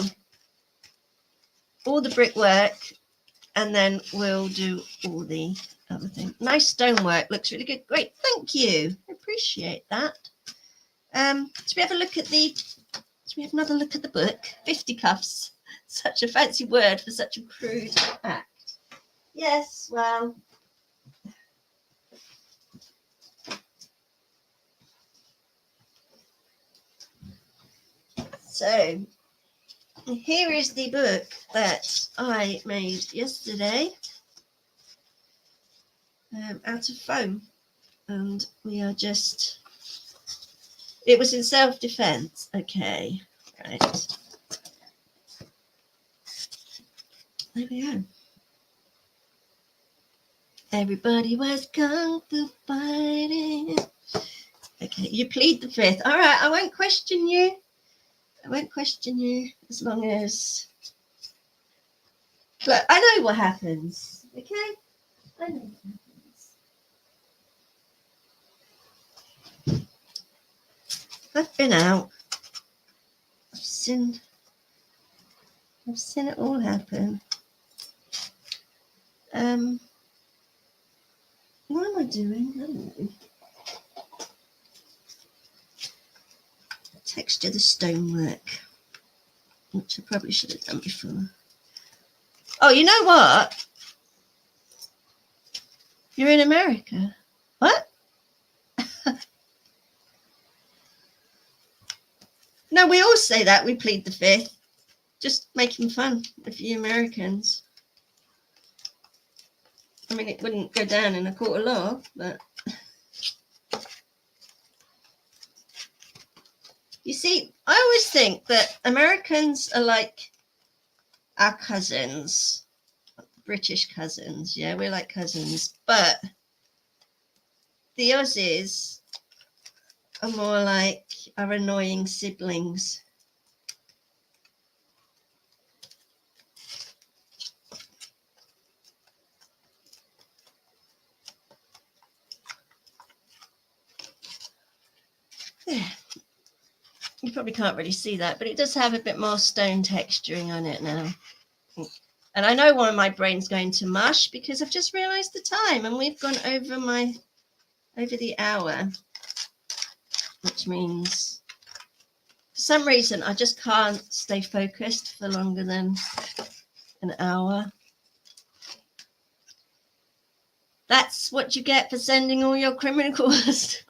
brickwork, and then we'll do all the other thing. Nice stonework, looks really good. Great, thank you. I appreciate that. Should we have a look at the? Should we have another look at the book? Fisticuffs, such a fancy word for such a crude act. Yes, well. So here is the book that I made yesterday out of foam, and we are just, it was in self-defense. Okay, right, there we go. Everybody was kung fu fighting. Okay, you plead the fifth. All right, I won't question you. I won't question you as long as, look, I know what happens. Okay, I know what happens. I've been out. I've seen it all happen. What am I doing? I don't know. Texture the stonework, which I probably should have done before. Oh, you know what? You're in America. What? No, we all say that. We plead the fifth. Just making fun of you Americans. I mean, it wouldn't go down in a court of law, but you see, I always think that Americans are like our cousins, British cousins. Yeah, we're like cousins, but the Aussies are more like our annoying siblings. Yeah. You probably can't really see that, but it does have a bit more stone texturing on it now. And I know why my brain's going to mush, because I've just realised the time and we've gone over the hour, which means for some reason I just can't stay focused for longer than an hour. That's what you get for sending all your criminals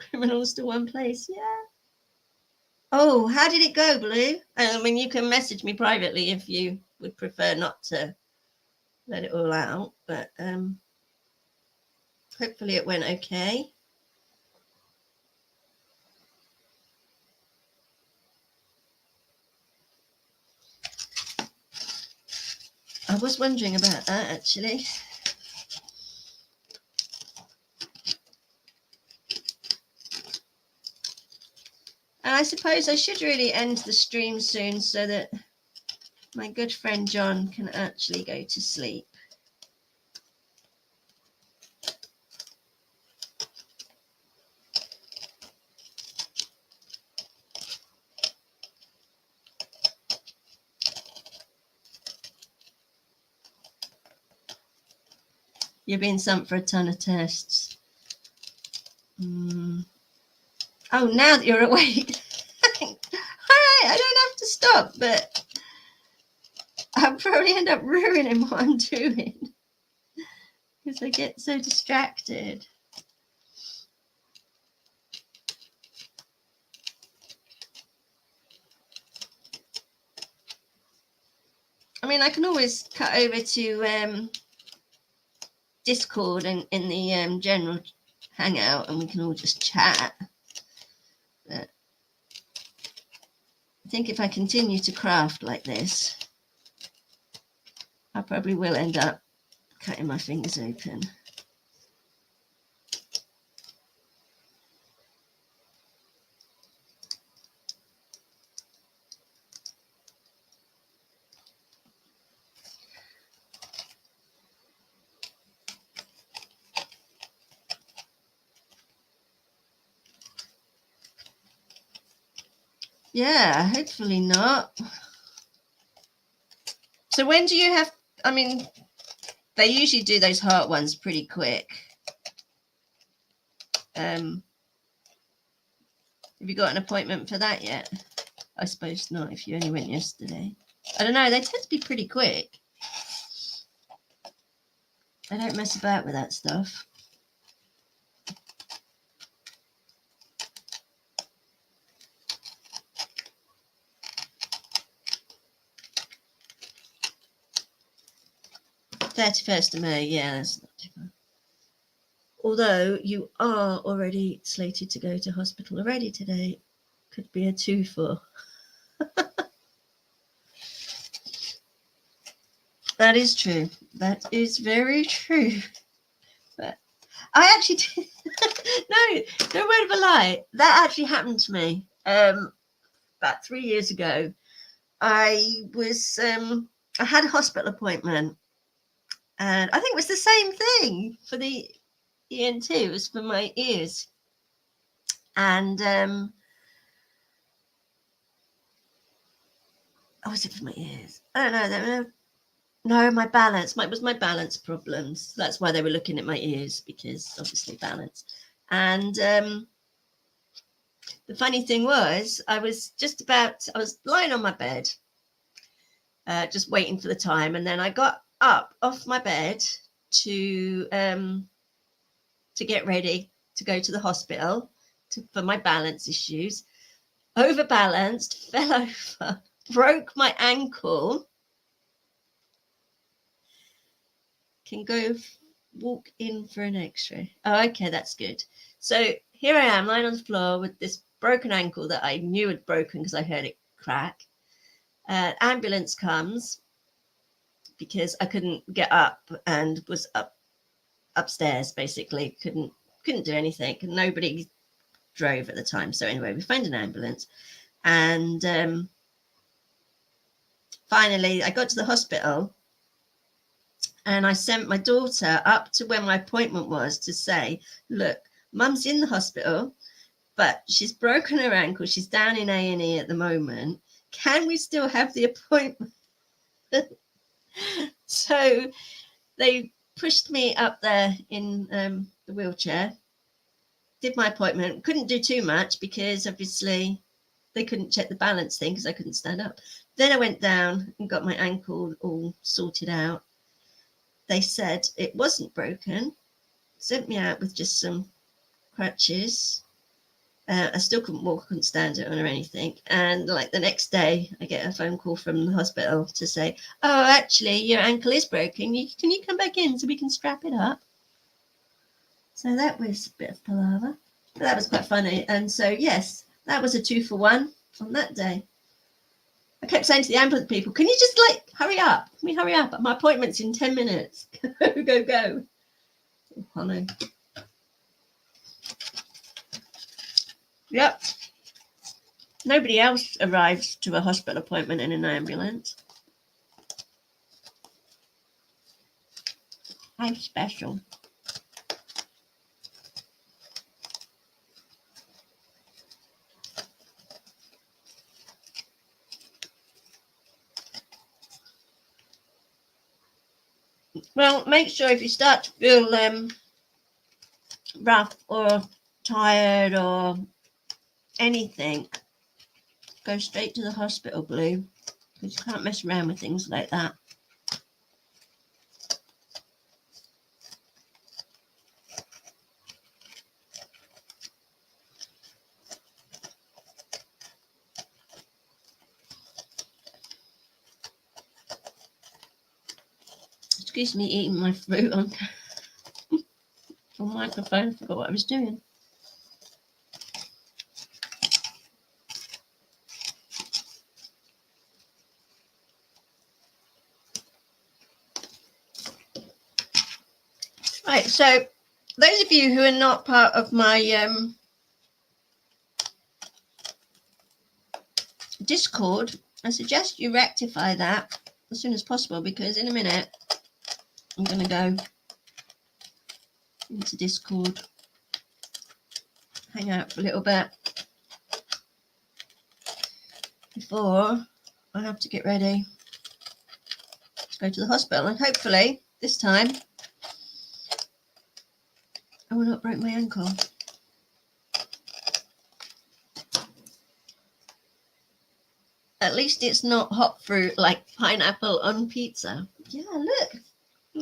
to one place. Yeah. Oh, how did it go, Blue? I mean, you can message me privately if you would prefer not to let it all out, but hopefully it went okay. I was wondering about that, actually. And I suppose I should really end the stream soon so that my good friend John can actually go to sleep. You're being sent for a ton of tests. Oh, now that you're awake. All right, I don't have to stop, but I'll probably end up ruining what I'm doing because I get so distracted. I mean, I can always cut over to Discord and in the general hangout, and we can all just chat. But I think if I continue to craft like this, I probably will end up cutting my fingers open. Yeah, hopefully not. So when do you have, I mean, they usually do those heart ones pretty quick. Have you got an appointment for that yet? I suppose not if you only went yesterday. I don't know, they tend to be pretty quick. I don't mess about with that stuff. #31st of May, yeah, that's not too bad. Although you are already slated to go to hospital already today. Could be a 2-4. That is true. That is very true. But I actually did. no word of a lie. That actually happened to me about 3 years ago. I was I had a hospital appointment, and I think it was the same thing for the ENT. It was for my ears, and oh, was it for my ears? I don't know. No, my balance. It was my balance problems. That's why they were looking at my ears, because obviously balance. And the funny thing was, I was lying on my bed, just waiting for the time, and then I got up off my bed to get ready to go to the hospital for my balance issues. Overbalanced, fell over, broke my ankle. Can go walk in for an x-ray. Oh, okay, that's good. So here I am lying on the floor with this broken ankle that I knew had broken because I heard it crack. Ambulance comes because I couldn't get up and was upstairs, basically couldn't do anything, and nobody drove at the time. So anyway, we found an ambulance, and finally I got to the hospital. And I sent my daughter up to where my appointment was to say, look, Mum's in the hospital, but she's broken her ankle. She's down in A&E at the moment. Can we still have the appointment? So they pushed me up there in the wheelchair, did my appointment. Couldn't do too much because obviously they couldn't check the balance thing because I couldn't stand up. Then I went down and got my ankle all sorted out. They said it wasn't broken, sent me out with just some crutches. I still couldn't walk, couldn't stand it or anything. And like the next day, I get a phone call from the hospital to say, oh, actually, your ankle is broken. Can you come back in so we can strap it up? So that was a bit of palaver. But that was quite funny. And so, yes, that was a 2-for-1 on that day. I kept saying to the ambulance people, can you just hurry up? Can we hurry up? My appointment's in 10 minutes. Go. Oh, honey. Yep. Nobody else arrives to a hospital appointment in an ambulance. How special. Well, make sure if you start to feel rough or tired or anything, go straight to the hospital, Blue, because you can't mess around with things like that. Excuse me eating my fruit on microphone. I forgot what I was doing. Right, so those of you who are not part of my Discord, I suggest you rectify that as soon as possible, because in a minute I'm going to go into Discord, hang out for a little bit. before I have to get ready to go to the hospital, and hopefully this time I will not break my ankle. At least it's not hot fruit like pineapple on pizza. Yeah, look,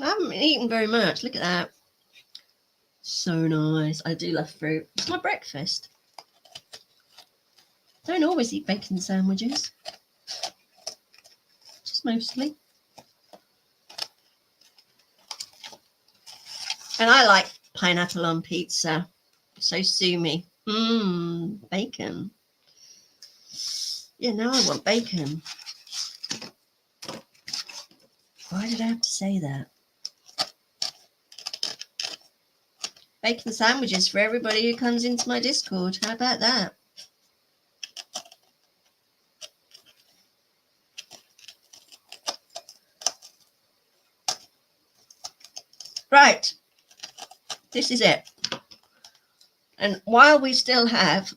I haven't eaten very much. Look at that. So nice. I do love fruit. It's my breakfast. Don't always eat bacon sandwiches. Just mostly. And I like pineapple on pizza. So sue me. Bacon. Yeah, now I want bacon. Why did I have to say that? Bacon sandwiches for everybody who comes into my Discord. How about that? Right. This is it. And while we still have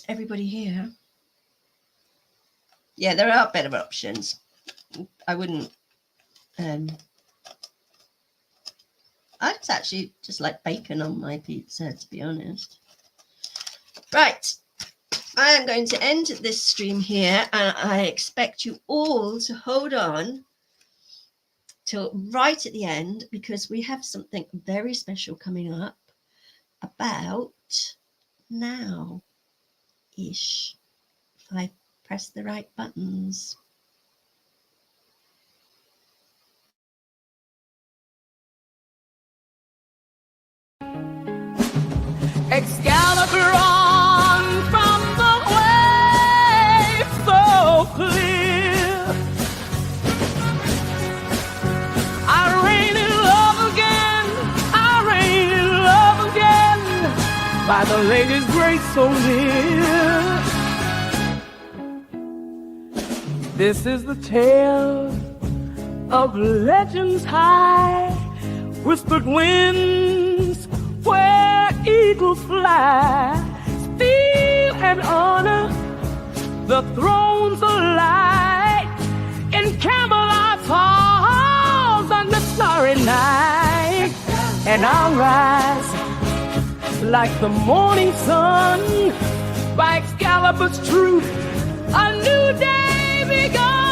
everybody here, yeah, there are better options. I wouldn't I'd actually just like bacon on my pizza, to be honest. Right, I am going to end this stream here, and I expect you all to hold on till right at the end, because we have something very special coming up about now-ish, if I press the right buttons. Excalibur on from the waves so clear. I reign in love again, I reign in love again, by the lady's grace so near. This is the tale of legends high, whispered winds where eagles fly, steel and honor, the thrones of light, in Camelot's halls under starry night. And I'll rise like the morning sun, by Excalibur's truth, a new day begun.